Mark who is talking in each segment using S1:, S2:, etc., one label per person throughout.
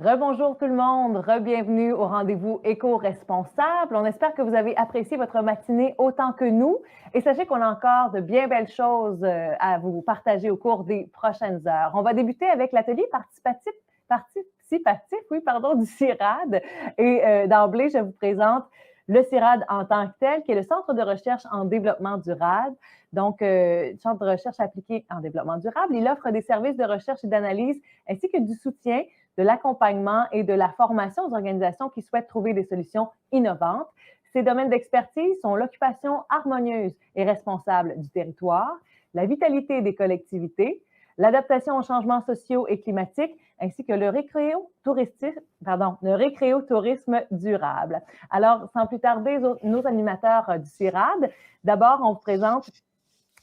S1: Rebonjour tout le monde, re-bienvenue au rendez-vous éco-responsable. On espère que vous avez apprécié votre matinée autant que nous. Et sachez qu'on a encore de bien belles choses à vous partager au cours des prochaines heures. On va débuter avec l'atelier participatif du CIRAD. Et d'emblée, je vous présente le CIRAD en tant que tel, qui est le Centre de recherche en développement durable. Donc, Centre de recherche appliqué en développement durable. Il offre des services de recherche et d'analyse ainsi que du soutien, de l'accompagnement et de la formation aux organisations qui souhaitent trouver des solutions innovantes. Ces domaines d'expertise sont l'occupation harmonieuse et responsable du territoire, la vitalité des collectivités, l'adaptation aux changements sociaux et climatiques, ainsi que le récréotourisme durable. Alors, sans plus tarder, nos animateurs du CIRAD, d'abord, on vous présente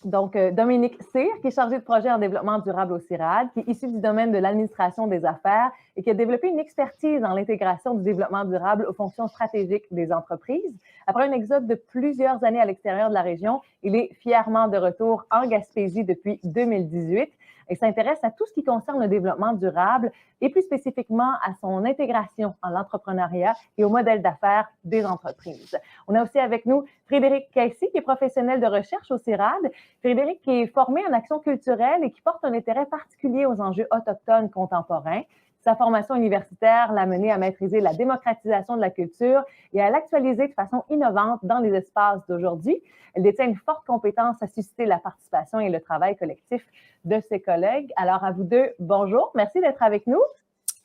S1: donc, Dominique Cyr, qui est chargé de projet en développement durable au CIRAD, qui est issu du domaine de l'administration des affaires et qui a développé une expertise en l'intégration du développement durable aux fonctions stratégiques des entreprises. Après un exode de plusieurs années à l'extérieur de la région, il est fièrement de retour en Gaspésie depuis 2018 et s'intéresse à tout ce qui concerne le développement durable et plus spécifiquement à son intégration en l'entrepreneuriat et au modèle d'affaires des entreprises. On a aussi avec nous Frédéric Casey, qui est professionnel de recherche au CIRAD. Frédéric qui est formé en action culturelle et qui porte un intérêt particulier aux enjeux autochtones contemporains. Sa formation universitaire l'a mené à maîtriser la démocratisation de la culture et à l'actualiser de façon innovante dans les espaces d'aujourd'hui. Elle détient une forte compétence à susciter la participation et le travail collectif de ses collègues. Alors, à vous deux, bonjour. Merci d'être avec nous.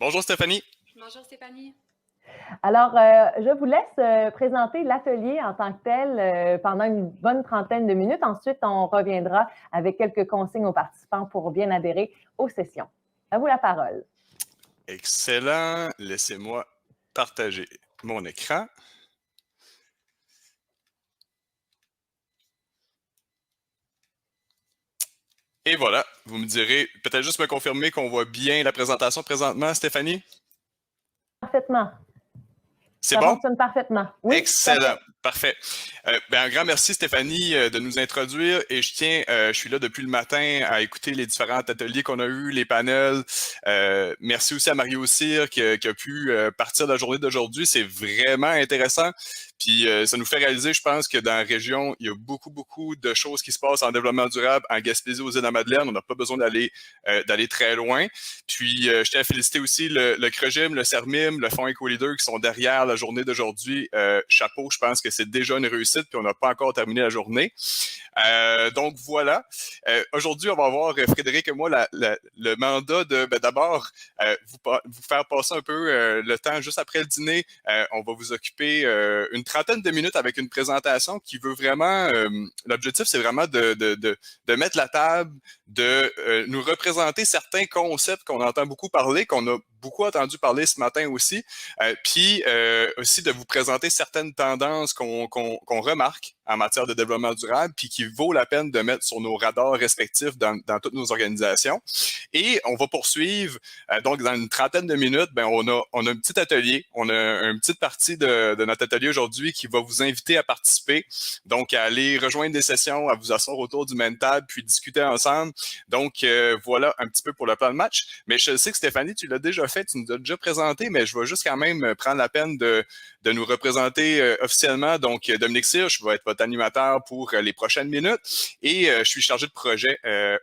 S2: Bonjour Stéphanie.
S3: Bonjour Stéphanie.
S1: Alors, je vous laisse présenter l'atelier en tant que tel pendant une bonne trentaine de minutes. Ensuite, on reviendra avec quelques consignes aux participants pour bien adhérer aux sessions. À vous la parole.
S2: Excellent. Laissez-moi partager mon écran. Et voilà, vous me direz, peut-être juste me confirmer qu'on voit bien la présentation présentement, Stéphanie?
S1: Parfaitement.
S2: C'est bon?
S1: Ça fonctionne parfaitement. Oui,
S2: excellent, parfait. Un grand merci Stéphanie de nous introduire et je suis là depuis le matin à écouter les différents ateliers qu'on a eus, les panels. Merci aussi à Mario Cyr qui a pu partir de la journée d'aujourd'hui. C'est vraiment intéressant. Puis ça nous fait réaliser, je pense, que dans la région, il y a beaucoup de choses qui se passent en développement durable, en Gaspésie, aux Îles-de-la-Madeleine. On n'a pas besoin d'aller très loin. Puis je tiens à féliciter aussi le CREGIM, le CERMIM, le Fonds EcoLeader qui sont derrière la journée d'aujourd'hui. Chapeau, je pense que c'est déjà une réussite, puis on n'a pas encore terminé la journée. Donc voilà. Aujourd'hui, on va avoir Frédéric et moi le mandat de d'abord vous faire passer un peu le temps juste après le dîner. On va vous occuper une trentaine de minutes avec une présentation qui veut vraiment, l'objectif c'est vraiment de mettre la table, de nous représenter certains concepts qu'on entend beaucoup parler, qu'on a beaucoup entendu parler ce matin aussi, puis aussi de vous présenter certaines tendances qu'on remarque en matière de développement durable, puis qui vaut la peine de mettre sur nos radars respectifs dans toutes nos organisations. Et on va poursuivre, donc dans une trentaine de minutes, on a un petit atelier, on a une petite partie de notre atelier aujourd'hui qui va vous inviter à participer, donc à aller rejoindre des sessions, à vous asseoir autour du même table, puis discuter ensemble. Donc voilà un petit peu pour le plan de match. Mais je sais que Stéphanie, tu l'as déjà fait, tu nous as déjà présenté, mais je vais juste quand même prendre la peine de nous représenter officiellement. Donc, Dominique Cyr, je vais être votre animateur pour les prochaines minutes et je suis chargé de projet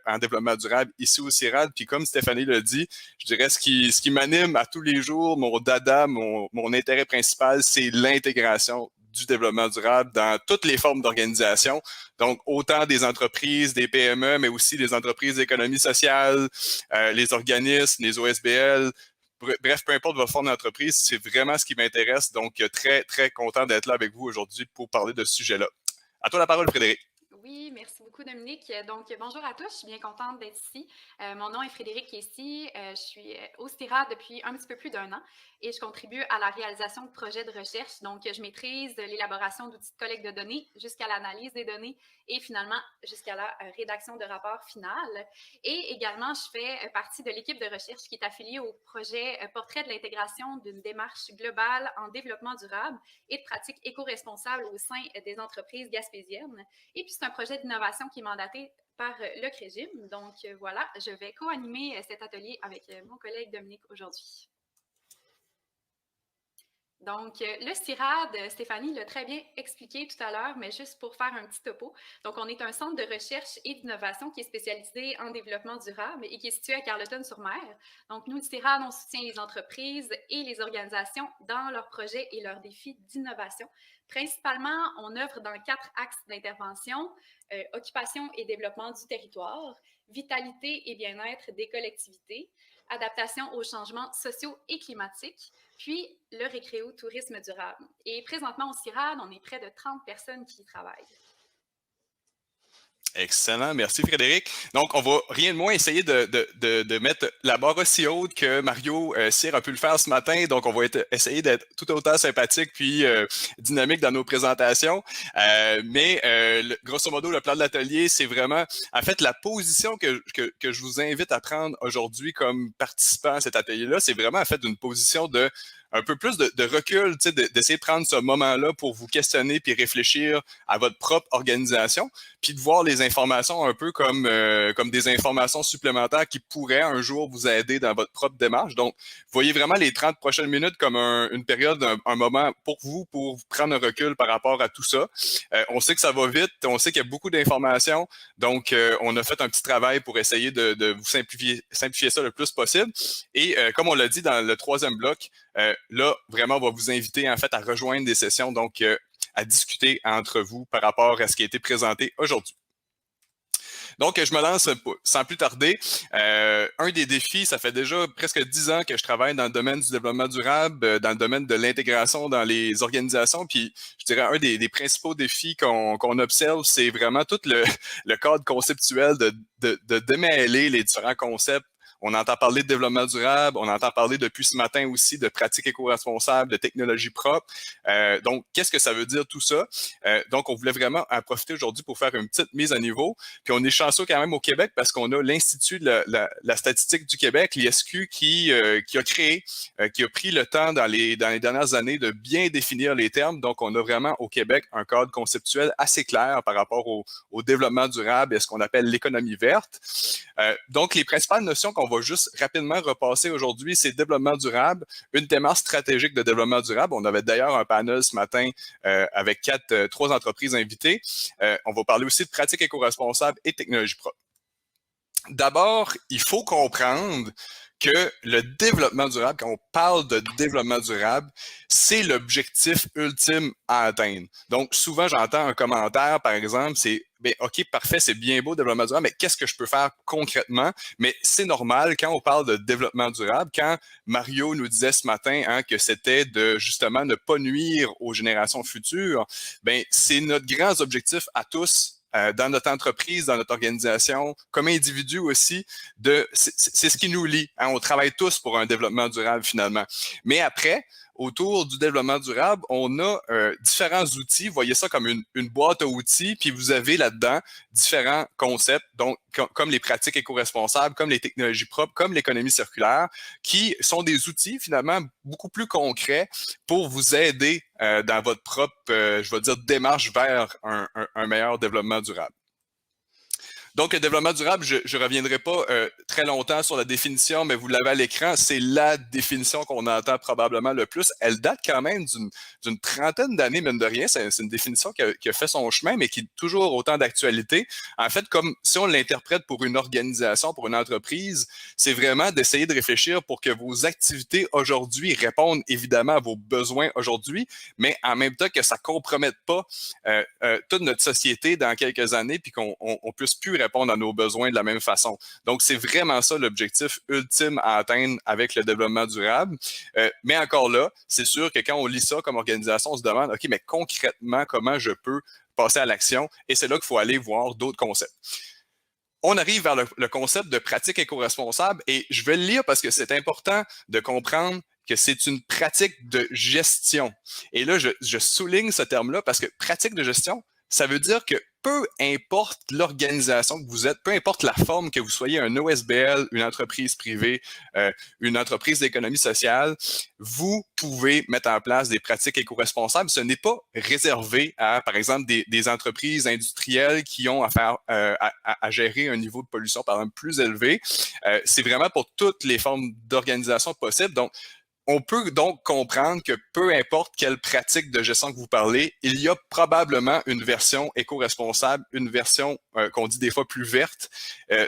S2: en développement durable ici au CIRAD. Puis comme Stéphanie l'a dit, je dirais ce qui m'anime à tous les jours, mon dada, mon intérêt principal, c'est l'intégration du développement durable dans toutes les formes d'organisation. Donc, autant des entreprises, des PME, mais aussi des entreprises d'économie sociale, les organismes, les OSBL. Bref, peu importe votre forme d'entreprise, c'est vraiment ce qui m'intéresse. Donc, très content d'être là avec vous aujourd'hui pour parler de ce sujet-là. À toi la parole, Frédéric.
S3: Oui, merci beaucoup, Dominique. Donc, bonjour à tous. Je suis bien contente d'être ici. Mon nom est Frédéric Kessy. Je suis au CIRAD depuis un petit peu plus d'un an et je contribue à la réalisation de projets de recherche. Donc, je maîtrise l'élaboration d'outils de collecte de données jusqu'à l'analyse des données et finalement jusqu'à la rédaction de rapports final. Et également, je fais partie de l'équipe de recherche qui est affiliée au projet Portrait de l'intégration d'une démarche globale en développement durable et de pratiques éco-responsables au sein des entreprises gaspésiennes. Et puis, c'est un projet d'innovation qui est mandaté par le CREGIM. Donc, voilà, je vais co-animer cet atelier avec mon collègue Dominique aujourd'hui. Donc, le CIRAD, Stéphanie l'a très bien expliqué tout à l'heure, mais juste pour faire un petit topo. Donc, on est un centre de recherche et d'innovation qui est spécialisé en développement durable et qui est situé à Carleton-sur-Mer. Donc, nous, le CIRAD, on soutient les entreprises et les organisations dans leurs projets et leurs défis d'innovation. Principalement, on œuvre dans 4 axes d'intervention, occupation et développement du territoire, vitalité et bien-être des collectivités, adaptation aux changements sociaux et climatiques, puis le récréo-tourisme durable. Et présentement, au CIRAD, on est près de 30 personnes qui y travaillent.
S2: Excellent, merci Frédéric. Donc, on va rien de moins essayer de mettre la barre aussi haute que Mario Cyr a pu le faire ce matin. Donc, on va essayer d'être tout autant sympathique puis dynamique dans nos présentations. Grosso modo, le plan de l'atelier, c'est vraiment, en fait, la position que je vous invite à prendre aujourd'hui comme participant à cet atelier-là, c'est vraiment en fait une position de un peu plus de recul, d'essayer de prendre ce moment-là pour vous questionner puis réfléchir à votre propre organisation, puis de voir les informations un peu comme des informations supplémentaires qui pourraient un jour vous aider dans votre propre démarche. Donc, voyez vraiment les 30 prochaines minutes comme une période, un moment pour vous prendre un recul par rapport à tout ça. On sait que ça va vite, on sait qu'il y a beaucoup d'informations, donc on a fait un petit travail pour essayer de vous simplifier ça le plus possible. Et comme on l'a dit dans le 3e bloc, là, vraiment, on va vous inviter en fait à rejoindre des sessions, donc à discuter entre vous par rapport à ce qui a été présenté aujourd'hui. Donc, je me lance sans plus tarder. Un des défis, ça fait déjà presque 10 ans que je travaille dans le domaine du développement durable, dans le domaine de l'intégration dans les organisations. Puis, je dirais, un des principaux défis qu'on observe, c'est vraiment tout le cadre conceptuel de démêler les différents concepts. On entend parler de développement durable, on entend parler depuis ce matin aussi de pratiques éco-responsables, de technologies propres. Donc, qu'est-ce que ça veut dire tout ça? Donc, on voulait vraiment en profiter aujourd'hui pour faire une petite mise à niveau. Puis, on est chanceux quand même au Québec parce qu'on a l'Institut de la statistique du Québec, l'ISQ, qui a créé, qui a pris le temps dans les dernières années de bien définir les termes. Donc, on a vraiment au Québec un cadre conceptuel assez clair par rapport au développement durable et ce qu'on appelle l'économie verte. Donc, les principales notions qu'on va juste rapidement repasser aujourd'hui, c'est développement durable, une démarche stratégique de développement durable. On avait d'ailleurs un panel ce matin avec 3 entreprises invitées. On va parler aussi de pratiques éco-responsables et technologies propres. D'abord, il faut comprendre que le développement durable, quand on parle de développement durable, c'est l'objectif ultime à atteindre. Donc, souvent, j'entends un commentaire, par exemple, c'est bien, OK, parfait, c'est bien beau, développement durable, mais qu'est-ce que je peux faire concrètement? Mais c'est normal, quand on parle de développement durable, quand Mario nous disait ce matin que c'était de, justement, ne pas nuire aux générations futures, bien, c'est notre grand objectif à tous, dans notre entreprise, dans notre organisation, comme individu aussi, c'est ce qui nous lie. On travaille tous pour un développement durable finalement. Mais après, autour du développement durable, on a différents outils. Voyez ça comme une boîte à outils, puis vous avez là-dedans différents concepts, donc comme les pratiques éco-responsables, comme les technologies propres, comme l'économie circulaire, qui sont des outils finalement beaucoup plus concrets pour vous aider dans votre propre, je vais dire, démarche vers un meilleur développement durable. Donc, le développement durable, je ne reviendrai pas très longtemps sur la définition, mais vous l'avez à l'écran, c'est la définition qu'on entend probablement le plus. Elle date quand même d'une trentaine d'années, mine de rien. C'est une définition qui a fait son chemin, mais qui est toujours autant d'actualité. En fait, comme si on l'interprète pour une organisation, pour une entreprise, c'est vraiment d'essayer de réfléchir pour que vos activités aujourd'hui répondent évidemment à vos besoins aujourd'hui, mais en même temps que ça ne compromette pas toute notre société dans quelques années, puis qu'on ne puisse plus répondre répondre à nos besoins de la même façon. Donc, c'est vraiment ça l'objectif ultime à atteindre avec le développement durable. Mais encore là, c'est sûr que quand on lit ça comme organisation, on se demande, OK, mais concrètement, comment je peux passer à l'action? Et c'est là qu'il faut aller voir d'autres concepts. On arrive vers le concept de pratique éco-responsable et je vais le lire parce que c'est important de comprendre que c'est une pratique de gestion. Et là, je souligne ce terme-là parce que pratique de gestion, ça veut dire que peu importe l'organisation que vous êtes, peu importe la forme que vous soyez, un OSBL, une entreprise privée, une entreprise d'économie sociale, vous pouvez mettre en place des pratiques éco-responsables. Ce n'est pas réservé à, par exemple, des entreprises industrielles qui ont à gérer un niveau de pollution, par exemple, plus élevé. C'est vraiment pour toutes les formes d'organisation possibles. Donc, on peut donc comprendre que peu importe quelle pratique de gestion que vous parlez, il y a probablement une version éco-responsable, une version qu'on dit des fois plus verte.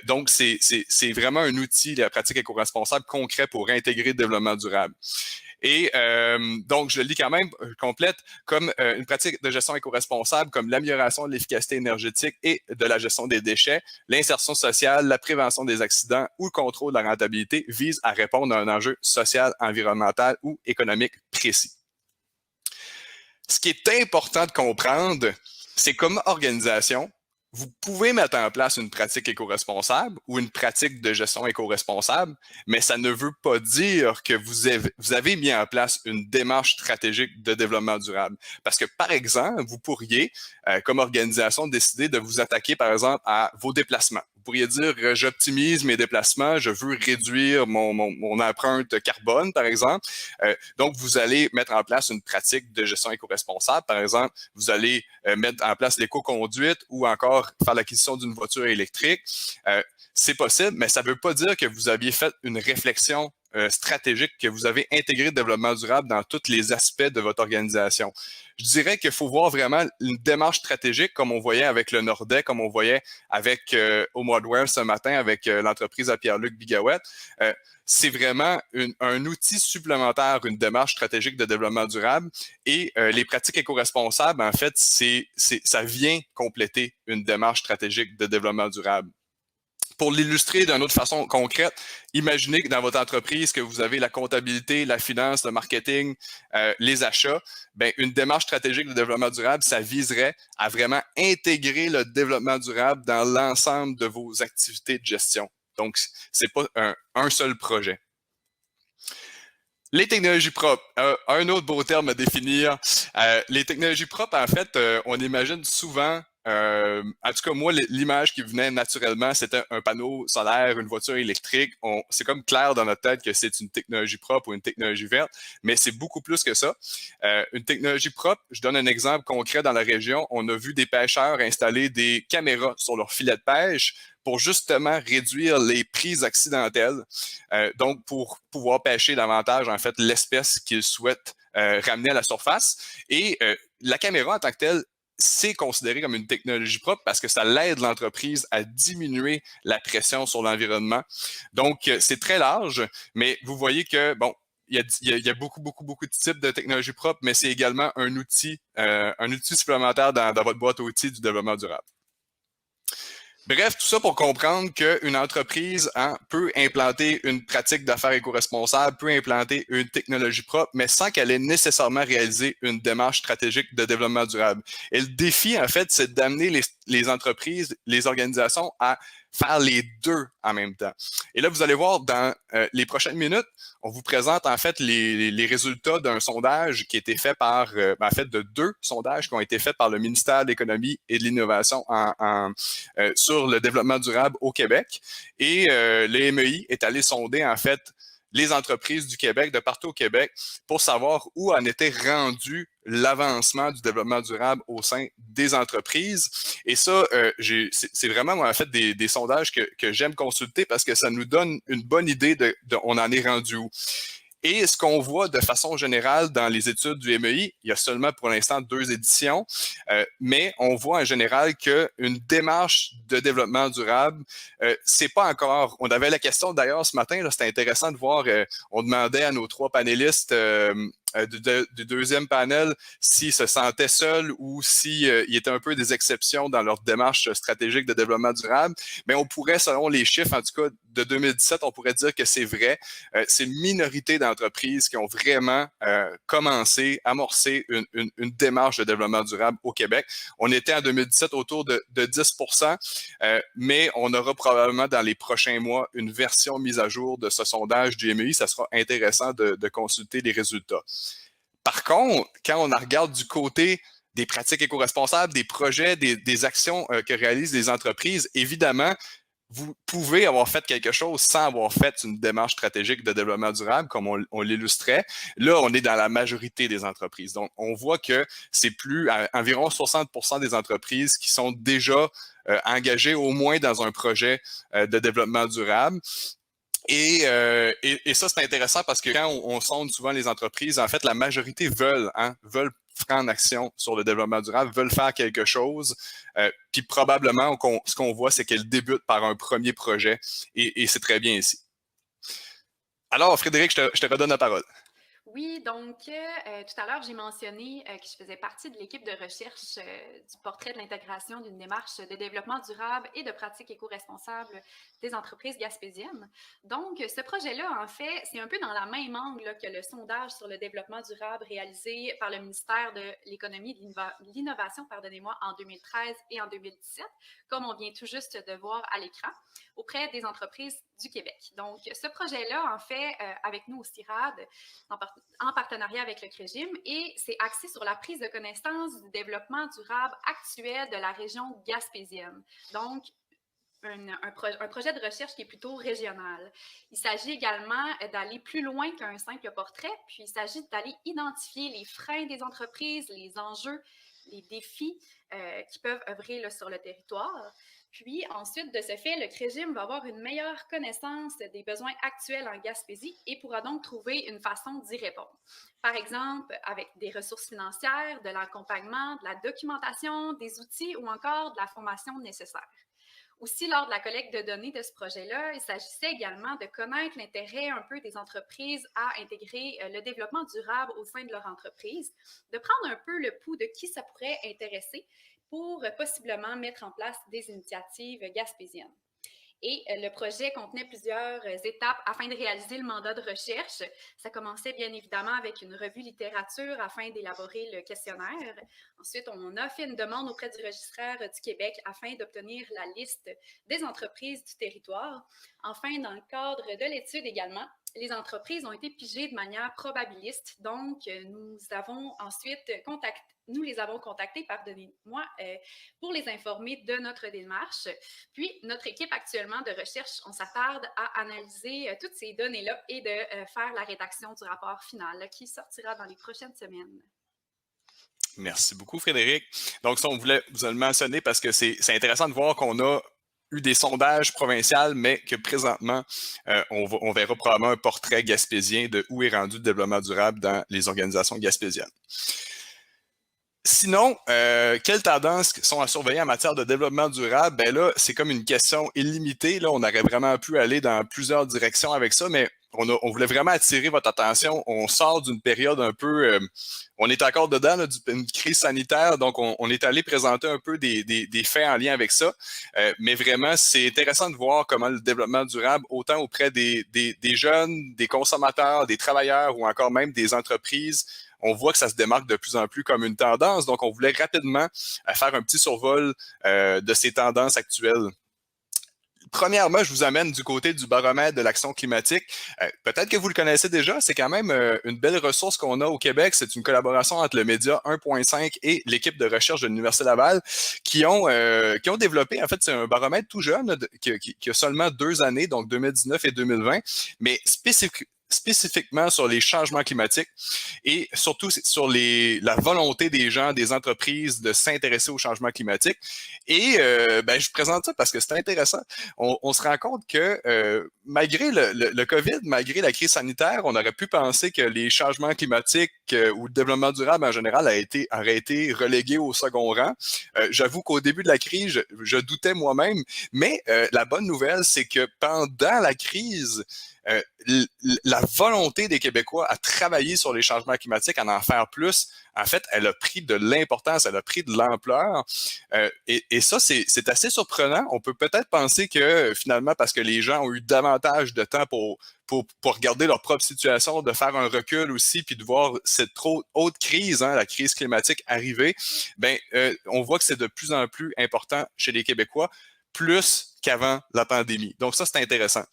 S2: Donc, c'est vraiment un outil, la pratique éco-responsable concret pour intégrer le développement durable. Et donc, je le lis quand même complète comme une pratique de gestion éco-responsable, comme l'amélioration de l'efficacité énergétique et de la gestion des déchets, l'insertion sociale, la prévention des accidents ou le contrôle de la rentabilité vise à répondre à un enjeu social, environnemental ou économique précis. Ce qui est important de comprendre, c'est comme organisation, vous pouvez mettre en place une pratique éco-responsable ou une pratique de gestion éco-responsable, mais ça ne veut pas dire que vous avez mis en place une démarche stratégique de développement durable. Parce que, par exemple, vous pourriez, comme organisation, décider de vous attaquer, par exemple, à vos déplacements. Vous pourriez dire, j'optimise mes déplacements, je veux réduire mon empreinte carbone, par exemple. Donc, vous allez mettre en place une pratique de gestion éco-responsable. Par exemple, vous allez mettre en place l'éco-conduite ou encore faire l'acquisition d'une voiture électrique. C'est possible, mais ça ne veut pas dire que vous aviez fait une réflexion stratégique, que vous avez intégré le développement durable dans tous les aspects de votre organisation. Je dirais qu'il faut voir vraiment une démarche stratégique, comme on voyait avec le Nordais, comme on voyait avec Homewardware ce matin, avec l'entreprise à Pierre-Luc Bigaouette. C'est vraiment un outil supplémentaire, une démarche stratégique de développement durable. Et les pratiques éco-responsables, en fait, ça vient compléter une démarche stratégique de développement durable. Pour l'illustrer d'une autre façon concrète, imaginez que dans votre entreprise, que vous avez la comptabilité, la finance, le marketing, les achats, bien, une démarche stratégique de développement durable, ça viserait à vraiment intégrer le développement durable dans l'ensemble de vos activités de gestion. Donc, ce n'est pas un seul projet. Les technologies propres, un autre beau terme à définir. Les technologies propres, en fait, on imagine souvent, en tout cas, moi, l'image qui venait naturellement, c'était un panneau solaire, une voiture électrique. C'est comme clair dans notre tête que c'est une technologie propre ou une technologie verte, mais c'est beaucoup plus que ça. Une technologie propre, je donne un exemple concret dans la région. On a vu des pêcheurs installer des caméras sur leur filet de pêche pour justement réduire les prises accidentelles, donc pour pouvoir pêcher davantage, en fait, l'espèce qu'ils souhaitent ramener à la surface. Et la caméra en tant que telle, c'est considéré comme une technologie propre parce que ça l'aide l'entreprise à diminuer la pression sur l'environnement. Donc, c'est très large, mais vous voyez que, bon, il y a beaucoup de types de technologies propres, mais c'est également un outil supplémentaire dans votre boîte à outils du développement durable. Bref, tout ça pour comprendre qu'une entreprise peut implanter une pratique d'affaires éco-responsable, peut implanter une technologie propre, mais sans qu'elle ait nécessairement réalisé une démarche stratégique de développement durable. Et le défi, en fait, c'est d'amener les entreprises, les organisations à faire les deux en même temps. Et là, vous allez voir dans les prochaines minutes, on vous présente en fait les résultats d'un sondage qui a été fait par, en fait, de 2 sondages qui ont été faits par le ministère de l'Économie et de l'Innovation sur le développement durable au Québec. Et le MEI est allé sonder en fait les entreprises du Québec, de partout au Québec, pour savoir où en était rendu l'avancement du développement durable au sein des entreprises. Et ça, c'est vraiment, en fait, des sondages que j'aime consulter parce que ça nous donne une bonne idée de on en est rendu où. Et ce qu'on voit de façon générale dans les études du MEI, il y a seulement pour l'instant 2 éditions, mais on voit en général qu'une démarche de développement durable, c'est pas encore... On avait la question d'ailleurs ce matin, c'était intéressant de voir, on demandait à nos 3 panélistes du deuxième panel s'ils se sentaient seuls ou s'ils étaient un peu des exceptions dans leur démarche stratégique de développement durable. Mais on pourrait, selon les chiffres, en tout cas de 2017, on pourrait dire que c'est vrai. C'est une minorité d'entreprises qui ont vraiment amorcé une démarche de développement durable au Québec. On était en 2017 autour de 10%, mais on aura probablement dans les prochains mois une version mise à jour de ce sondage du MEI. Ça sera intéressant de consulter les résultats. Par contre, quand on regarde du côté des pratiques éco-responsables, des projets, des actions que réalisent les entreprises, évidemment, vous pouvez avoir fait quelque chose sans avoir fait une démarche stratégique de développement durable, comme on l'illustrait. Là, on est dans la majorité des entreprises. Donc, on voit que c'est environ 60% des entreprises qui sont déjà engagées au moins dans un projet de développement durable. Et ça, c'est intéressant parce que quand on sonde souvent les entreprises, en fait, la majorité veulent prendre action sur le développement durable, veulent faire quelque chose. Puis probablement, ce qu'on voit, c'est qu'elles débutent par un premier projet et c'est très bien ici. Alors, Frédéric, je te redonne la parole.
S3: Oui, donc tout à l'heure, j'ai mentionné que je faisais partie de l'équipe de recherche du portrait de l'intégration d'une démarche de développement durable et de pratiques éco-responsables des entreprises gaspésiennes. Donc, ce projet-là, en fait, c'est un peu dans la même angle là, que le sondage sur le développement durable réalisé par le ministère de l'Économie et de l'Innovation, pardonnez-moi, en 2013 et en 2017, comme on vient tout juste de voir à l'écran, auprès des entreprises du Québec. Donc, ce projet-là, en fait, avec nous au CIRAD, en partenariat avec le CREGIM, et c'est axé sur la prise de connaissance du développement durable actuel de la région gaspésienne. Donc, un projet de recherche qui est plutôt régional. Il s'agit également d'aller plus loin qu'un simple portrait, puis il s'agit d'aller identifier les freins des entreprises, les enjeux, les défis qui peuvent œuvrer là, sur le territoire. Puis ensuite, de ce fait, le CREGIM va avoir une meilleure connaissance des besoins actuels en Gaspésie et pourra donc trouver une façon d'y répondre. Par exemple, avec des ressources financières, de l'accompagnement, de la documentation, des outils ou encore de la formation nécessaire. Aussi, lors de la collecte de données de ce projet-là, il s'agissait également de connaître l'intérêt un peu des entreprises à intégrer le développement durable au sein de leur entreprise, de prendre un peu le pouls de qui ça pourrait intéresser pour possiblement mettre en place des initiatives gaspésiennes. Et le projet contenait plusieurs étapes afin de réaliser le mandat de recherche. Ça commençait bien évidemment avec une revue littérature afin d'élaborer le questionnaire. Ensuite, on a fait une demande auprès du registraire du Québec afin d'obtenir la liste des entreprises du territoire. Enfin, dans le cadre de l'étude également, les entreprises ont été pigées de manière probabiliste. Donc, nous les avons contactés, pardonnez-moi, pour les informer de notre démarche. Puis, notre équipe actuellement de recherche, on s'attarde à analyser toutes ces données-là et de faire la rédaction du rapport final là, qui sortira dans les prochaines semaines.
S2: Merci beaucoup, Frédéric. Donc, ça, on voulait vous le mentionner parce que c'est intéressant de voir qu'on a eu des sondages provinciaux, mais que présentement, on verra probablement un portrait gaspésien de où est rendu le développement durable dans les organisations gaspésiennes. Sinon, quelles tendances sont à surveiller en matière de développement durable? Ben là, c'est comme une question illimitée. Là, on aurait vraiment pu aller dans plusieurs directions avec ça, mais on voulait vraiment attirer votre attention. On sort d'une période un peu... on est encore dedans là, d'une crise sanitaire, donc on est allé présenter un peu des faits en lien avec ça. Mais vraiment, c'est intéressant de voir comment le développement durable, autant auprès des jeunes, des consommateurs, des travailleurs ou encore même des entreprises, on voit que ça se démarque de plus en plus comme une tendance. Donc, on voulait rapidement faire un petit survol de ces tendances actuelles. Premièrement, je vous amène du côté du baromètre de l'action climatique. Peut-être que vous le connaissez déjà, c'est quand même une belle ressource qu'on a au Québec. C'est une collaboration entre le Média 1.5 et l'équipe de recherche de l'Université Laval qui ont développé, en fait, c'est un baromètre tout jeune qui a seulement 2 années, donc 2019 et 2020, mais spécifiquement sur les changements climatiques et surtout sur la volonté des gens, des entreprises de s'intéresser au changement climatique. Et je vous présente ça parce que c'est intéressant. On se rend compte que malgré le COVID, malgré la crise sanitaire, on aurait pu penser que les changements climatiques ou le développement durable en général aurait été relégué au second rang. J'avoue qu'au début de la crise, je doutais moi-même, mais la bonne nouvelle, c'est que pendant la crise, la volonté des Québécois à travailler sur les changements climatiques, à en faire plus, en fait, elle a pris de l'importance, elle a pris de l'ampleur. Et ça, c'est assez surprenant. On peut peut-être penser que finalement, parce que les gens ont eu davantage de temps pour regarder leur propre situation, de faire un recul aussi, puis de voir cette trop haute crise, la crise climatique arriver, on voit que c'est de plus en plus important chez les Québécois, plus qu'avant la pandémie. Donc ça, c'est intéressant.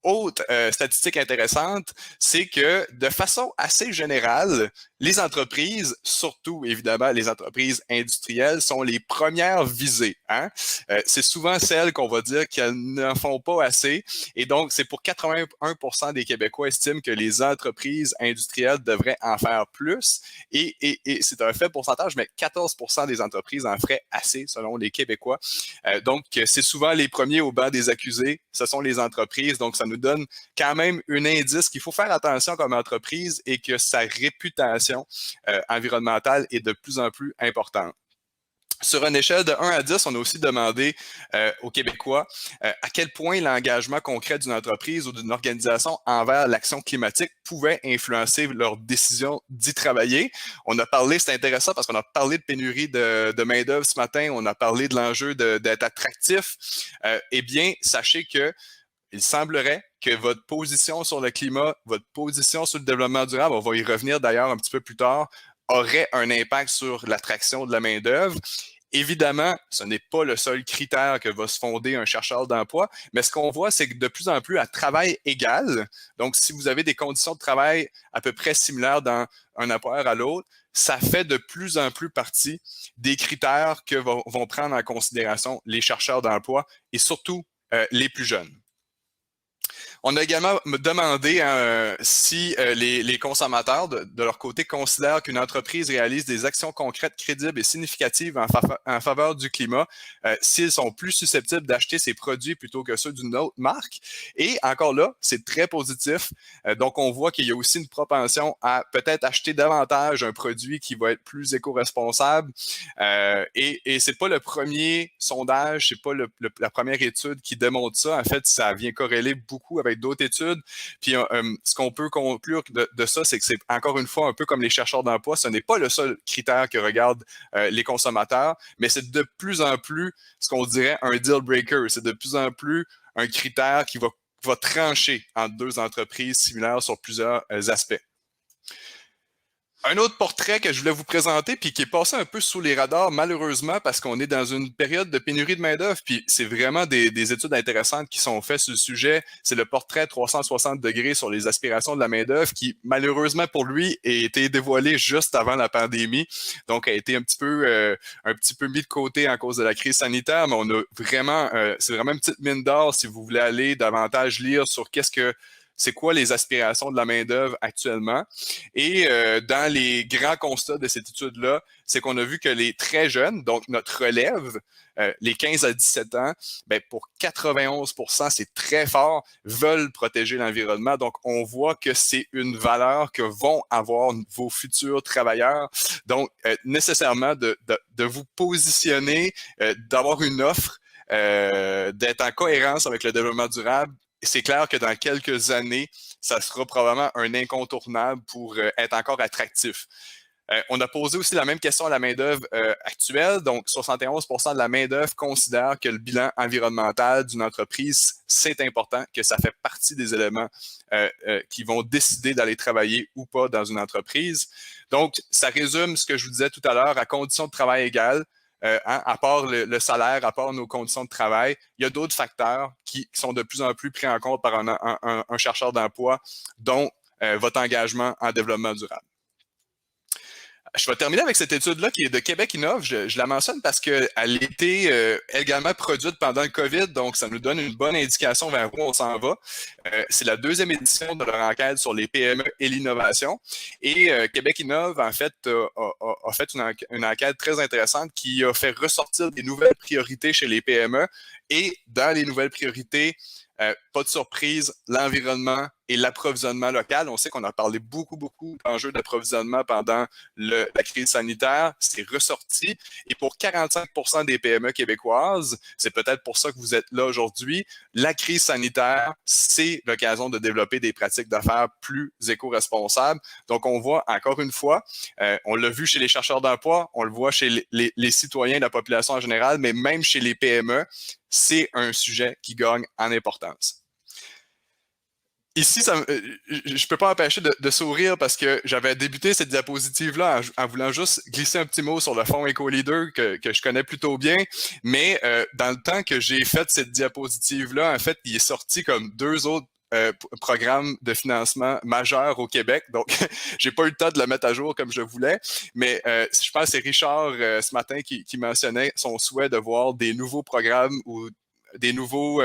S2: Autre statistique intéressante, c'est que de façon assez générale, les entreprises, surtout évidemment les entreprises industrielles, sont les premières visées. C'est souvent celles qu'on va dire qu'elles n'en font pas assez. Et donc, c'est pour 81% des Québécois estiment que les entreprises industrielles devraient en faire plus. Et c'est un faible pourcentage, mais 14% des entreprises en feraient assez selon les Québécois. Donc, c'est souvent les premiers au banc des accusés. Ce sont les entreprises. Donc, ça nous donne quand même un indice qu'il faut faire attention comme entreprise et que sa réputation environnementale est de plus en plus importante. Sur une échelle de 1 à 10, on a aussi demandé aux Québécois à quel point l'engagement concret d'une entreprise ou d'une organisation envers l'action climatique pouvait influencer leur décision d'y travailler. On a parlé, c'est intéressant parce qu'on a parlé de pénurie de main-d'œuvre ce matin, on a parlé de l'enjeu d'être attractif. Eh bien, sachez que il semblerait que votre position sur le climat, votre position sur le développement durable, on va y revenir d'ailleurs un petit peu plus tard, aurait un impact sur l'attraction de la main-d'œuvre. Évidemment, ce n'est pas le seul critère que va se fonder un chercheur d'emploi, mais ce qu'on voit, c'est que de plus en plus, à travail égal, donc si vous avez des conditions de travail à peu près similaires d'un employeur à l'autre, ça fait de plus en plus partie des critères que vont prendre en considération les chercheurs d'emploi et surtout les plus jeunes. On a également demandé si les consommateurs, de leur côté, considèrent qu'une entreprise réalise des actions concrètes, crédibles et significatives en faveur du climat, s'ils sont plus susceptibles d'acheter ces produits plutôt que ceux d'une autre marque. Et encore là, c'est très positif. Donc, on voit qu'il y a aussi une propension à peut-être acheter davantage un produit qui va être plus éco-responsable. Et c'est pas le premier sondage, c'est pas la première étude qui démontre ça. En fait, ça vient corréler beaucoup avec d'autres études. Puis ce qu'on peut conclure de ça, c'est que c'est encore une fois un peu comme les chercheurs d'emploi, ce n'est pas le seul critère que regardent les consommateurs, mais c'est de plus en plus ce qu'on dirait un deal breaker. C'est de plus en plus un critère qui va trancher entre deux entreprises similaires sur plusieurs aspects. Un autre portrait que je voulais vous présenter, puis qui est passé un peu sous les radars, malheureusement, parce qu'on est dans une période de pénurie de main-d'œuvre, puis c'est vraiment des études intéressantes qui sont faites sur le sujet. C'est le portrait 360 degrés sur les aspirations de la main-d'œuvre, qui, malheureusement pour lui, a été dévoilé juste avant la pandémie. Donc, a été un petit peu mis de côté en cause de la crise sanitaire, mais on a vraiment, c'est vraiment une petite mine d'or si vous voulez aller davantage lire sur c'est quoi les aspirations de la main-d'œuvre actuellement. Et dans les grands constats de cette étude-là, c'est qu'on a vu que les très jeunes, donc notre relève, les 15 à 17 ans, pour 91%, c'est très fort, veulent protéger l'environnement. Donc, on voit que c'est une valeur que vont avoir vos futurs travailleurs. Donc, nécessairement, de vous positionner, d'avoir une offre, d'être en cohérence avec le développement durable. C'est clair que dans quelques années, ça sera probablement un incontournable pour être encore attractif. On a posé aussi la même question à la main-d'œuvre actuelle. Donc, 71% de la main-d'œuvre considère que le bilan environnemental d'une entreprise, c'est important, que ça fait partie des éléments qui vont décider d'aller travailler ou pas dans une entreprise. Donc, ça résume ce que je vous disais tout à l'heure, à condition de travail égale. À part le salaire, à part nos conditions de travail, il y a d'autres facteurs qui sont de plus en plus pris en compte par un chercheur d'emploi, dont votre engagement en développement durable. Je vais terminer avec cette étude-là qui est de Québec Innove. Je la mentionne parce qu'elle a été également produite pendant le COVID, donc ça nous donne une bonne indication vers où on s'en va. C'est la deuxième édition de leur enquête sur les PME et l'innovation. Et Québec Innove, en fait, a fait une enquête très intéressante qui a fait ressortir des nouvelles priorités chez les PME. Et dans les nouvelles priorités, pas de surprise, l'environnement et l'approvisionnement local. On sait qu'on a parlé beaucoup d'enjeux d'approvisionnement pendant la crise sanitaire. C'est ressorti. Et pour 45% des PME québécoises, c'est peut-être pour ça que vous êtes là aujourd'hui, la crise sanitaire, c'est l'occasion de développer des pratiques d'affaires plus éco-responsables. Donc, on voit encore une fois, on l'a vu chez les chercheurs d'emploi, on le voit chez les citoyens de la population en général, mais même chez les PME, c'est un sujet qui gagne en importance. Ici, je ne peux pas empêcher de sourire parce que j'avais débuté cette diapositive-là en voulant juste glisser un petit mot sur le fonds EcoLeader que je connais plutôt bien. Mais dans le temps que j'ai fait cette diapositive-là, en fait, il est sorti comme 2 autres programmes de financement majeurs au Québec. Donc, j'ai pas eu le temps de le mettre à jour comme je voulais. Mais je pense que c'est Richard ce matin qui mentionnait son souhait de voir des nouveaux programmes ou des nouveaux,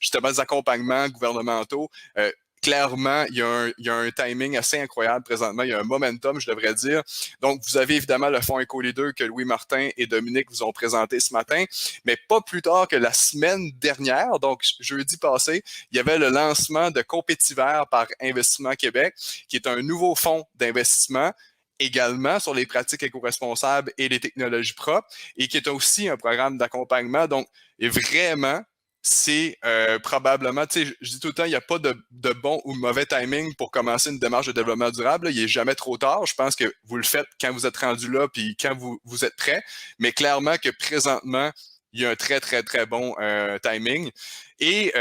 S2: justement, des accompagnements gouvernementaux. Clairement, il y a un timing assez incroyable présentement. Il y a un momentum, je devrais dire. Donc, vous avez évidemment le fonds EcoLeader que Louis-Martin et Dominique vous ont présenté ce matin, mais pas plus tard que la semaine dernière, donc jeudi passé, il y avait le lancement de Compétiver par Investissement Québec, qui est un nouveau fonds d'investissement également sur les pratiques éco-responsables et les technologies propres, et qui est aussi un programme d'accompagnement. Donc, et vraiment, c'est probablement, tu sais, je dis tout le temps, il n'y a pas de bon ou de mauvais timing pour commencer une démarche de développement durable. Il n'est jamais trop tard. Je pense que vous le faites quand vous êtes rendu là puis quand vous êtes prêt. Mais clairement que présentement, il y a un très bon timing. Et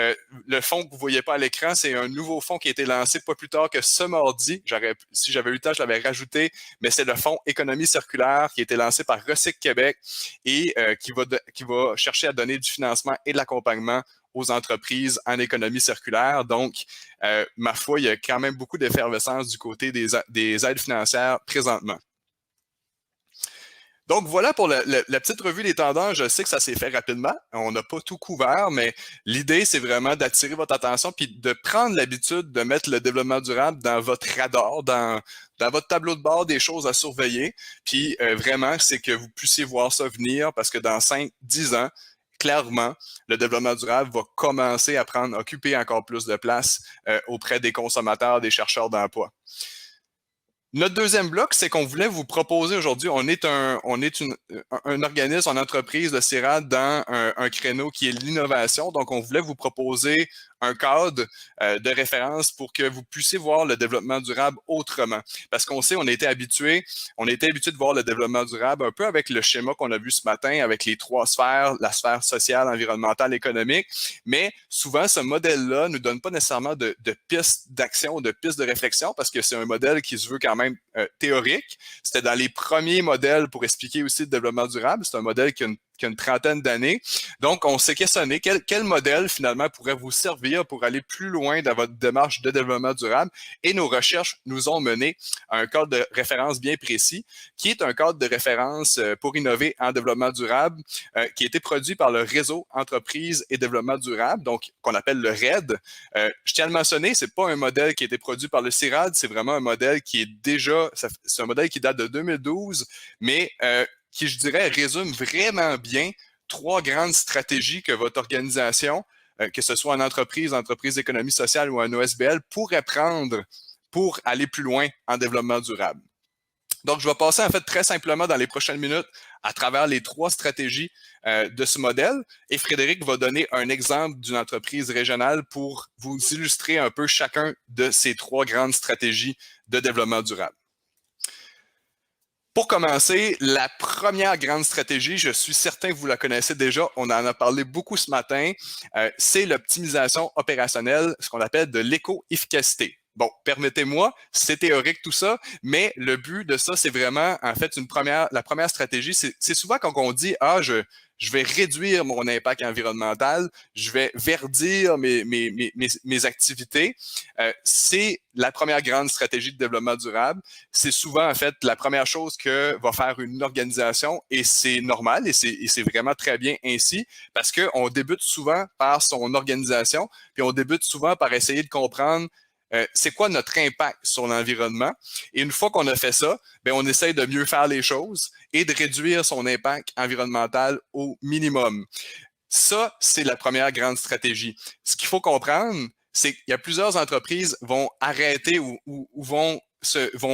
S2: le fonds que vous ne voyez pas à l'écran, c'est un nouveau fonds qui a été lancé pas plus tard que ce mardi. Si j'avais eu le temps, je l'avais rajouté, mais c'est le fonds Économie circulaire qui a été lancé par Recycle Québec et qui va chercher à donner du financement et de l'accompagnement aux entreprises en économie circulaire. Donc, ma foi, il y a quand même beaucoup d'effervescence du côté des aides financières présentement. Donc, voilà pour la petite revue des tendances. Je sais que ça s'est fait rapidement. On n'a pas tout couvert, mais l'idée, c'est vraiment d'attirer votre attention puis de prendre l'habitude de mettre le développement durable dans votre radar, dans votre tableau de bord des choses à surveiller. Puis, vraiment, c'est que vous puissiez voir ça venir parce que dans 5-10 ans, clairement, le développement durable va commencer à occuper encore plus de place auprès des consommateurs, des chercheurs d'emploi. Notre deuxième bloc, c'est qu'on voulait vous proposer aujourd'hui, on est un organisme, une entreprise de CIRAD dans un créneau qui est l'innovation. Donc, on voulait vous proposer un cadre de référence pour que vous puissiez voir le développement durable autrement. Parce qu'on sait, on était habitué de voir le développement durable un peu avec le schéma qu'on a vu ce matin, avec les 3 sphères, la sphère sociale, environnementale, économique. Mais souvent, ce modèle-là ne nous donne pas nécessairement de pistes d'action, de pistes de réflexion, parce que c'est un modèle qui se veut quand même théorique. C'était dans les premiers modèles pour expliquer aussi le développement durable. C'est un modèle qui a une trentaine d'années. Donc, on s'est questionné quel modèle finalement pourrait vous servir pour aller plus loin dans votre démarche de développement durable. Et nos recherches nous ont mené à un cadre de référence bien précis, qui est un cadre de référence pour innover en développement durable, qui a été produit par le Réseau Entreprises et Développement Durable, donc qu'on appelle le RED. Je tiens à le mentionner, c'est pas un modèle qui a été produit par le CIRAD, c'est vraiment un modèle qui est c'est un modèle qui date de 2012, mais qui, je dirais, résume vraiment bien 3 grandes stratégies que votre organisation, que ce soit en entreprise d'économie sociale ou en OSBL, pourrait prendre pour aller plus loin en développement durable. Donc, je vais passer en fait très simplement dans les prochaines minutes à travers les 3 stratégies de ce modèle et Frédéric va donner un exemple d'une entreprise régionale pour vous illustrer un peu chacun de ces 3 grandes stratégies de développement durable. Pour commencer, la première grande stratégie, je suis certain que vous la connaissez déjà, on en a parlé beaucoup ce matin, c'est l'optimisation opérationnelle, ce qu'on appelle de l'éco-efficacité. Bon, permettez-moi, c'est théorique tout ça, mais le but de ça, c'est vraiment, en fait, la première stratégie, c'est souvent quand on dit « Ah, je vais réduire mon impact environnemental, je vais verdir mes activités », c'est la première grande stratégie de développement durable. C'est souvent, en fait, la première chose que va faire une organisation et c'est normal et c'est vraiment très bien ainsi parce qu'on débute souvent par son organisation puis on débute souvent par essayer de comprendre c'est quoi notre impact sur l'environnement. Et une fois qu'on a fait ça, bien, on essaye de mieux faire les choses et de réduire son impact environnemental au minimum. Ça, c'est la première grande stratégie. Ce qu'il faut comprendre, c'est qu'il y a plusieurs entreprises vont arrêter ou vont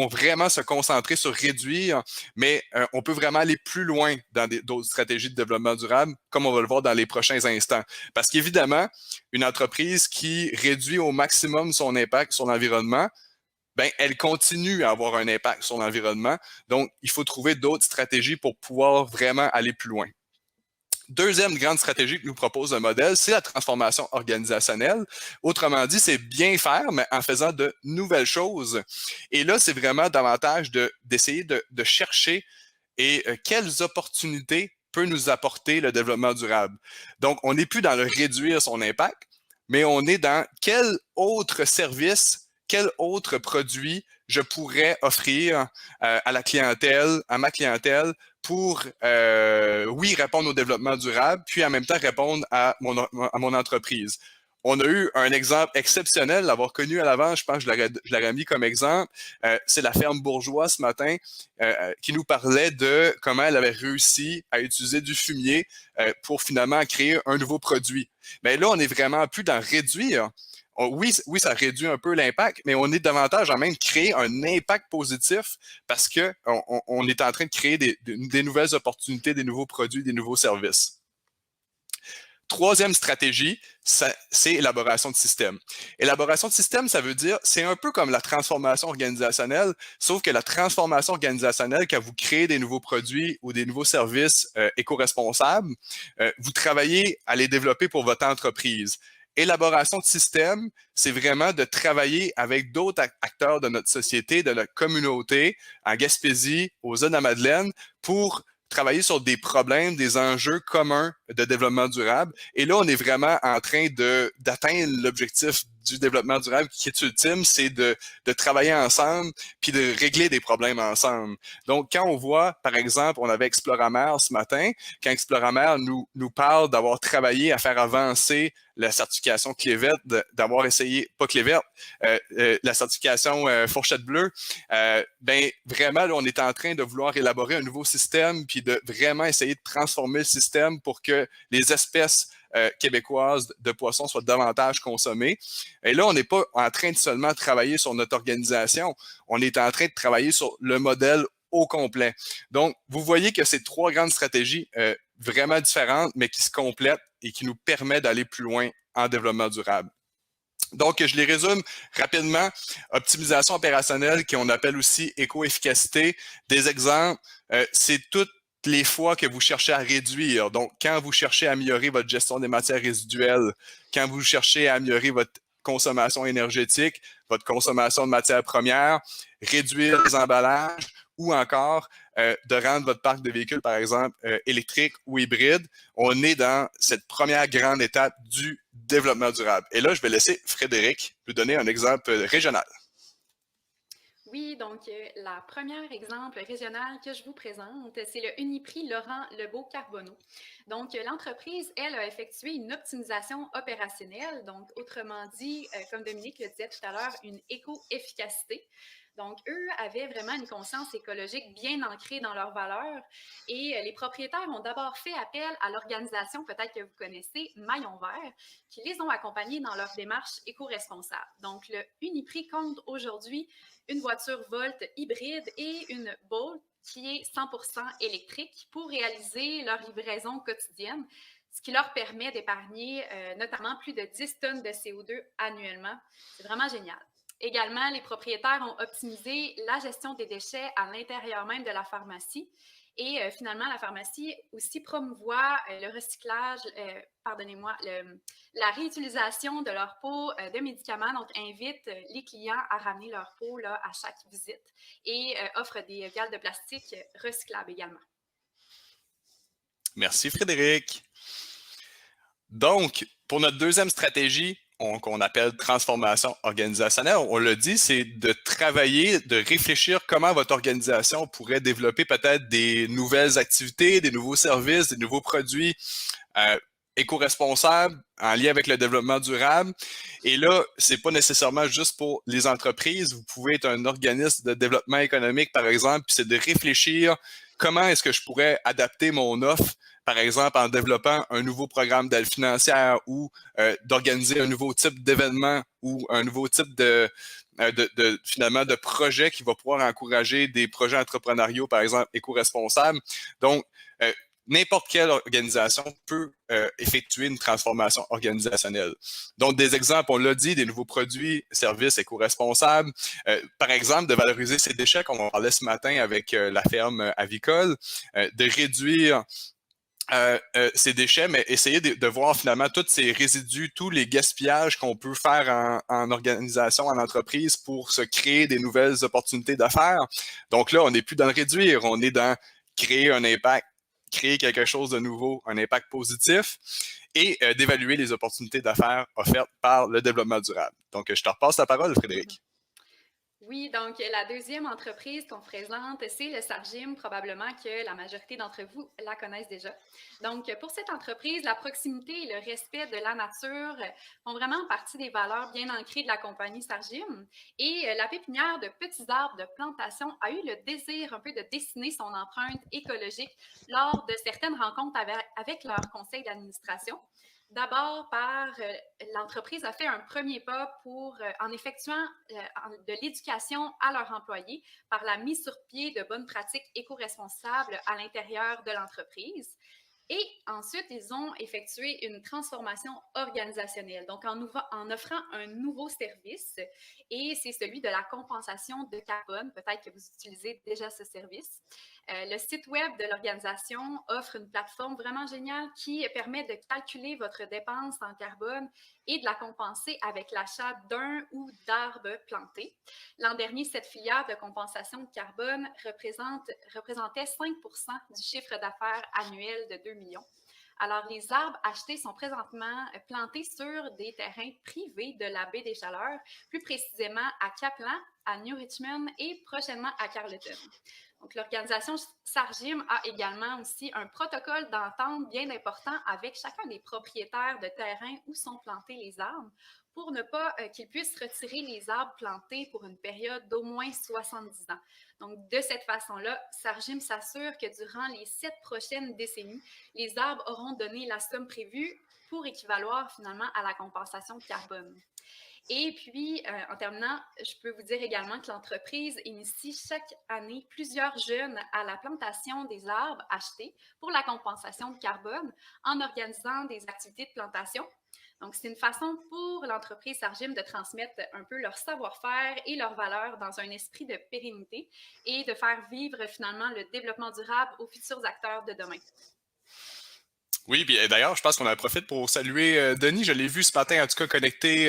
S2: vraiment se concentrer sur réduire, mais on peut vraiment aller plus loin dans d'autres stratégies de développement durable, comme on va le voir dans les prochains instants. Parce qu'évidemment, une entreprise qui réduit au maximum son impact sur l'environnement, ben, elle continue à avoir un impact sur l'environnement. Donc, il faut trouver d'autres stratégies pour pouvoir vraiment aller plus loin. Deuxième grande stratégie que nous propose le modèle, c'est la transformation organisationnelle. Autrement dit, c'est bien faire, mais en faisant de nouvelles choses. Et là, c'est vraiment davantage d'essayer de chercher et quelles opportunités peut nous apporter le développement durable. Donc, on n'est plus dans le réduire son impact, mais on est dans quel autre service, quel autre produit je pourrais offrir à la clientèle, à ma clientèle, pour, oui, répondre au développement durable, puis en même temps répondre à mon entreprise. On a eu un exemple exceptionnel, l'avoir connu à l'avance, je pense que je l'aurais mis comme exemple. C'est la ferme Bourgeois ce matin qui nous parlait de comment elle avait réussi à utiliser du fumier pour finalement créer un nouveau produit. Mais là, on est vraiment plus dans réduire. Oui, ça réduit un peu l'impact, mais on est davantage en même créer un impact positif parce que on est en train de créer des nouvelles opportunités, des nouveaux produits, des nouveaux services. Troisième stratégie, c'est élaboration de système. Élaboration de système, ça veut dire, c'est un peu comme la transformation organisationnelle, sauf que la transformation organisationnelle, quand vous créez des nouveaux produits ou des nouveaux services éco-responsables, vous travaillez à les développer pour votre entreprise. Élaboration de système, c'est vraiment de travailler avec d'autres acteurs de notre société, de la communauté, en Gaspésie, aux Îles-de-la-Madeleine, pour travailler sur des problèmes, des enjeux communs de développement durable. Et là, on est vraiment en train d'atteindre l'objectif du développement durable qui est ultime, c'est de travailler ensemble puis de régler des problèmes ensemble. Donc, quand on voit, par exemple, on avait Exploramer ce matin, quand Exploramer nous parle d'avoir travaillé à faire avancer la certification clé verte, d'avoir essayé, pas clé verte, la certification fourchette bleue, ben vraiment, là, on est en train de vouloir élaborer un nouveau système puis de vraiment essayer de transformer le système pour que les espèces québécoises de poissons soient davantage consommées. Et là, on n'est pas en train de seulement travailler sur notre organisation, on est en train de travailler sur le modèle au complet. Donc, vous voyez que ces trois grandes stratégies vraiment différentes, mais qui se complètent et qui nous permettent d'aller plus loin en développement durable. Donc, je les résume rapidement. Optimisation opérationnelle, qu'on appelle aussi éco-efficacité. Des exemples, c'est toutes les fois que vous cherchez à réduire. Donc, quand vous cherchez à améliorer votre gestion des matières résiduelles, quand vous cherchez à améliorer votre consommation énergétique, votre consommation de matières premières, réduire les emballages ou encore de rendre votre parc de véhicules, par exemple, électrique ou hybride. On est dans cette première grande étape du développement durable. Et là, je vais laisser Frédéric nous donner un exemple régional.
S3: Oui, donc la première exemple régional que je vous présente, c'est le Uniprix Laurent Lebeau-Carbonneau. Donc, l'entreprise, elle, a effectué une optimisation opérationnelle, donc autrement dit, comme Dominique le disait tout à l'heure, une éco-efficacité. Donc, eux avaient vraiment une conscience écologique bien ancrée dans leurs valeurs et les propriétaires ont d'abord fait appel à l'organisation, peut-être que vous connaissez, Maillon Vert, qui les ont accompagnés dans leur démarche éco-responsable. Donc, le Uniprix compte aujourd'hui une voiture Volt hybride et une Bolt qui est 100% électrique pour réaliser leur livraison quotidienne, ce qui leur permet d'épargner notamment plus de 10 tonnes de CO2 annuellement. C'est vraiment génial. Également, les propriétaires ont optimisé la gestion des déchets à l'intérieur même de la pharmacie. Et finalement, la pharmacie aussi promouvoit le recyclage, la réutilisation de leurs pots de médicaments. Donc, invite les clients à ramener leurs pots là, à chaque visite et offre des gales de plastique recyclables également.
S2: Merci, Frédéric. Donc, pour notre deuxième stratégie, qu'on appelle transformation organisationnelle, on l'a dit, c'est de travailler, de réfléchir comment votre organisation pourrait développer peut-être des nouvelles activités, des nouveaux services, des nouveaux produits éco-responsables en lien avec le développement durable. Et là, c'est pas nécessairement juste pour les entreprises. Vous pouvez être un organisme de développement économique, par exemple, puis c'est de réfléchir comment est-ce que je pourrais adapter mon offre par exemple en développant un nouveau programme d'aide financière ou d'organiser un nouveau type d'événement ou un nouveau type finalement de projet qui va pouvoir encourager des projets entrepreneuriaux, par exemple, éco-responsables. Donc, n'importe quelle organisation peut effectuer une transformation organisationnelle. Donc, des exemples, on l'a dit, des nouveaux produits, services éco-responsables. Par exemple, de valoriser ces déchets, comme on parlait ce matin avec la ferme avicole, de réduire ces déchets, mais essayer de voir finalement tous ces résidus, tous les gaspillages qu'on peut faire en organisation, en entreprise pour se créer des nouvelles opportunités d'affaires. Donc là, on n'est plus dans le réduire, on est dans créer un impact, créer quelque chose de nouveau, un impact positif et d'évaluer les opportunités d'affaires offertes par le développement durable. Donc, je te repasse la parole, Frédéric.
S3: Oui, donc la deuxième entreprise qu'on présente, c'est le Sargim, probablement que la majorité d'entre vous la connaissent déjà. Donc, pour cette entreprise, la proximité et le respect de la nature font vraiment partie des valeurs bien ancrées de la compagnie Sargim. Et la pépinière de petits arbres de plantation a eu le désir un peu de dessiner son empreinte écologique lors de certaines rencontres avec leur conseil d'administration. D'abord, l'entreprise a fait un premier pas en effectuant de l'éducation à leurs employés par la mise sur pied de bonnes pratiques éco-responsables à l'intérieur de l'entreprise. Et ensuite, ils ont effectué une transformation organisationnelle, donc en offrant un nouveau service, et c'est celui de la compensation de carbone. Peut-être que vous utilisez déjà ce service. Le site web de l'organisation offre une plateforme vraiment géniale qui permet de calculer votre dépense en carbone et de la compenser avec l'achat d'un ou d'arbres plantés. L'an dernier, cette filière de compensation de carbone représentait 5 du chiffre d'affaires annuel de 2 millions. Alors, les arbres achetés sont présentement plantés sur des terrains privés de la baie des Chaleurs, plus précisément à Kaplan, à New Richmond et prochainement à Carleton. Donc, l'organisation Sargim a également aussi un protocole d'entente bien important avec chacun des propriétaires de terrains où sont plantés les arbres pour ne pas qu'ils puissent retirer les arbres plantés pour une période d'au moins 70 ans. Donc, de cette façon-là, Sargim s'assure que durant les 7 prochaines décennies, les arbres auront donné la somme prévue pour équivaloir finalement à la compensation de carbone. Et puis, en terminant, je peux vous dire également que l'entreprise initie chaque année plusieurs jeunes à la plantation des arbres achetés pour la compensation de carbone en organisant des activités de plantation. Donc, c'est une façon pour l'entreprise Sargim de transmettre un peu leur savoir-faire et leurs valeurs dans un esprit de pérennité et de faire vivre finalement le développement durable aux futurs acteurs de demain.
S2: Oui, puis d'ailleurs, je pense qu'on en profite pour saluer Denis. Je l'ai vu ce matin, en tout cas, connecté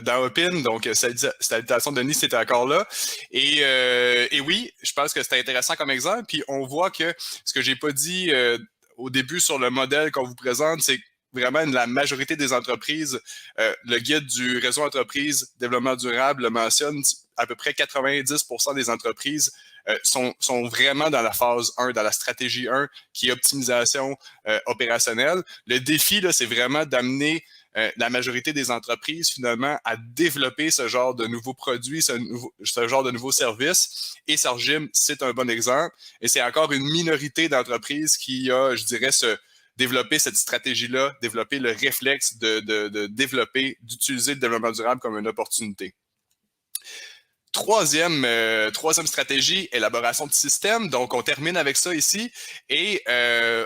S2: dans Opin. Donc, salutations, Denis, c'était encore là. Et oui, je pense que c'était intéressant comme exemple. Puis, on voit que ce que j'ai pas dit au début sur le modèle qu'on vous présente, c'est vraiment la majorité des entreprises, le guide du réseau entreprise développement durable le mentionne, à peu près 90% des entreprises sont vraiment dans la phase 1, dans la stratégie 1, qui est optimisation opérationnelle. Le défi, là, c'est vraiment d'amener la majorité des entreprises, finalement, à développer ce genre de nouveaux produits, ce genre de nouveaux services. Et Sargim, c'est un bon exemple. Et c'est encore une minorité d'entreprises qui a, je dirais, développer cette stratégie-là, développer le réflexe d'utiliser le développement durable comme une opportunité. Troisième stratégie, élaboration de système. Donc, on termine avec ça ici. Et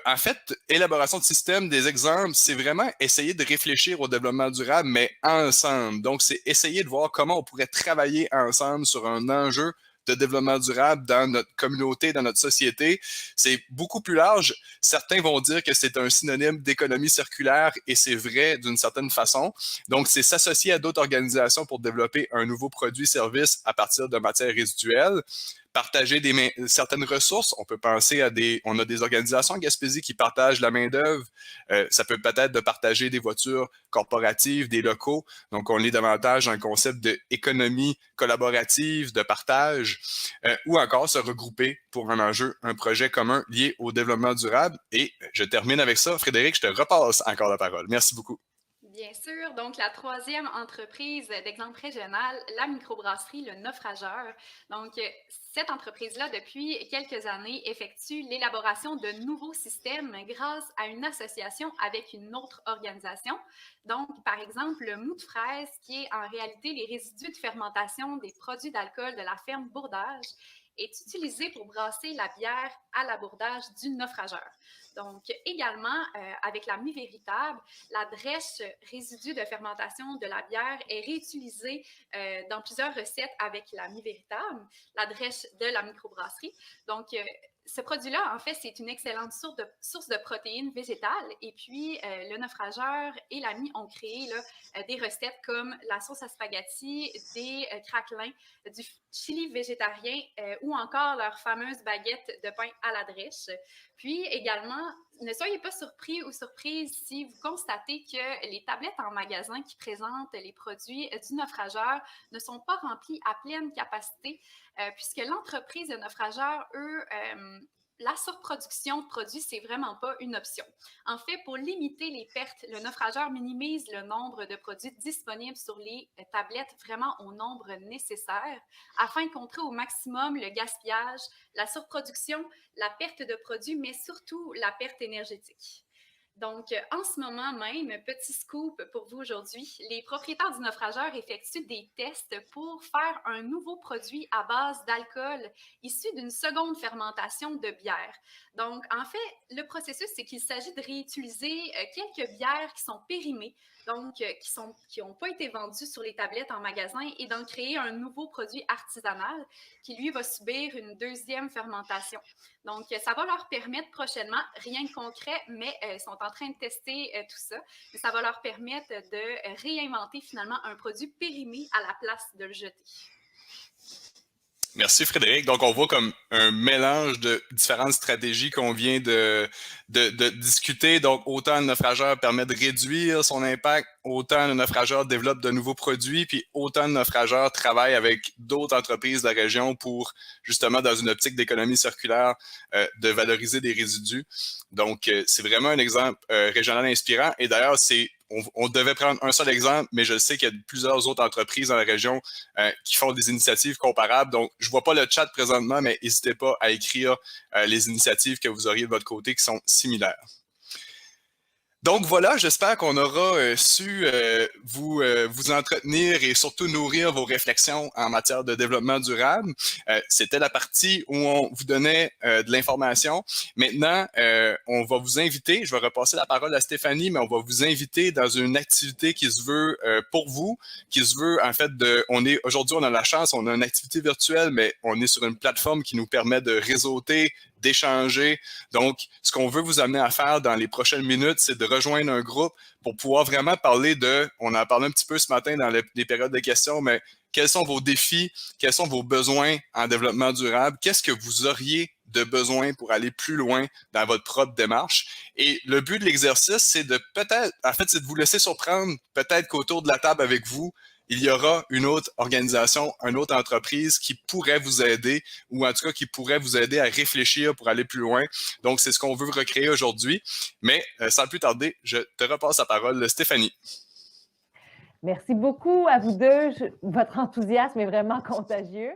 S2: en fait, élaboration de système, des exemples, c'est vraiment essayer de réfléchir au développement durable, mais ensemble. Donc, c'est essayer de voir comment on pourrait travailler ensemble sur un enjeu de développement durable dans notre communauté, dans notre société. C'est beaucoup plus large. Certains vont dire que c'est un synonyme d'économie circulaire et c'est vrai d'une certaine façon. Donc, c'est s'associer à d'autres organisations pour développer un nouveau produit-service à partir de matières résiduelles. Partager certaines ressources. On peut penser on a des organisations en Gaspésie qui partagent la main-d'œuvre. Ça peut peut-être de partager des voitures corporatives, des locaux. Donc, on est davantage dans le concept d'économie collaborative, de partage, ou encore se regrouper pour un enjeu, un projet commun lié au développement durable. Et je termine avec ça. Frédéric, je te repasse encore la parole. Merci beaucoup.
S3: Bien sûr. Donc, la troisième entreprise d'exemple régional, la microbrasserie Le Naufrageur. Donc, cette entreprise-là, depuis quelques années, effectue l'élaboration de nouveaux systèmes grâce à une association avec une autre organisation. Donc, par exemple, le mou de fraise, qui est en réalité les résidus de fermentation des produits d'alcool de la ferme Bourdage, est utilisé pour brasser la bière à l'abordage du naufrageur. Donc, également, avec la mie véritable, la drèche résidu de fermentation de la bière est réutilisée dans plusieurs recettes avec la mie véritable, la drèche de la microbrasserie. Donc, ce produit-là, en fait, c'est une excellente source de protéines végétales. Et puis, le naufrageur et la mie ont créé là, des recettes comme la sauce à spaghetti, des craquelins, du chili végétarien ou encore leur fameuse baguette de pain à la drèche. Puis également, ne soyez pas surpris ou surprise si vous constatez que les tablettes en magasin qui présentent les produits du naufrageur ne sont pas remplies à pleine capacité, puisque l'entreprise de naufrageur, eux, la surproduction de produits, c'est vraiment pas une option. En fait, pour limiter les pertes, le naufrageur minimise le nombre de produits disponibles sur les tablettes vraiment au nombre nécessaire afin de contrer au maximum le gaspillage, la surproduction, la perte de produits, mais surtout la perte énergétique. Donc, en ce moment même, petit scoop pour vous aujourd'hui, les propriétaires du naufrageur effectuent des tests pour faire un nouveau produit à base d'alcool issu d'une seconde fermentation de bière. Donc, en fait, le processus, c'est qu'il s'agit de réutiliser quelques bières qui sont périmées, donc qui n'ont pas été vendues sur les tablettes en magasin et d'en créer un nouveau produit artisanal qui, lui, va subir une deuxième fermentation. Donc, ça va leur permettre prochainement, rien de concret, mais ils sont en train de tester tout ça, mais ça va leur permettre de réinventer finalement un produit périmé à la place de le jeter.
S2: Merci Frédéric. Donc, on voit comme un mélange de différentes stratégies qu'on vient de discuter. Donc, autant le naufrageur permet de réduire son impact, autant le naufrageur développe de nouveaux produits, puis autant le naufrageur travaille avec d'autres entreprises de la région pour, justement, dans une optique d'économie circulaire, de valoriser des résidus. Donc, c'est vraiment un exemple régional inspirant. Et d'ailleurs, on devait prendre un seul exemple, mais je sais qu'il y a plusieurs autres entreprises dans la région qui font des initiatives comparables. Donc, je ne vois pas le chat présentement, mais n'hésitez pas à écrire les initiatives que vous auriez de votre côté qui sont similaires. Donc voilà, j'espère qu'on aura su vous entretenir et surtout nourrir vos réflexions en matière de développement durable. C'était la partie où on vous donnait de l'information. Maintenant, on va vous inviter, je vais repasser la parole à Stéphanie, mais on va vous inviter dans une activité qui se veut pour vous, qui se veut en fait aujourd'hui on a la chance, on a une activité virtuelle, mais on est sur une plateforme qui nous permet de réseauter, d'échanger. Donc, ce qu'on veut vous amener à faire dans les prochaines minutes, c'est de rejoindre un groupe pour pouvoir vraiment parler on en a parlé un petit peu ce matin dans les périodes de questions, mais quels sont vos défis, quels sont vos besoins en développement durable, qu'est-ce que vous auriez de besoin pour aller plus loin dans votre propre démarche. Et le but de l'exercice, c'est de vous laisser surprendre, peut-être qu'autour de la table avec vous, il y aura une autre organisation, une autre entreprise qui pourrait vous aider ou en tout cas qui pourrait vous aider à réfléchir pour aller plus loin. Donc, c'est ce qu'on veut recréer aujourd'hui. Mais sans plus tarder, je te repasse la parole, Stéphanie.
S1: Merci beaucoup à vous deux. Votre enthousiasme est vraiment contagieux.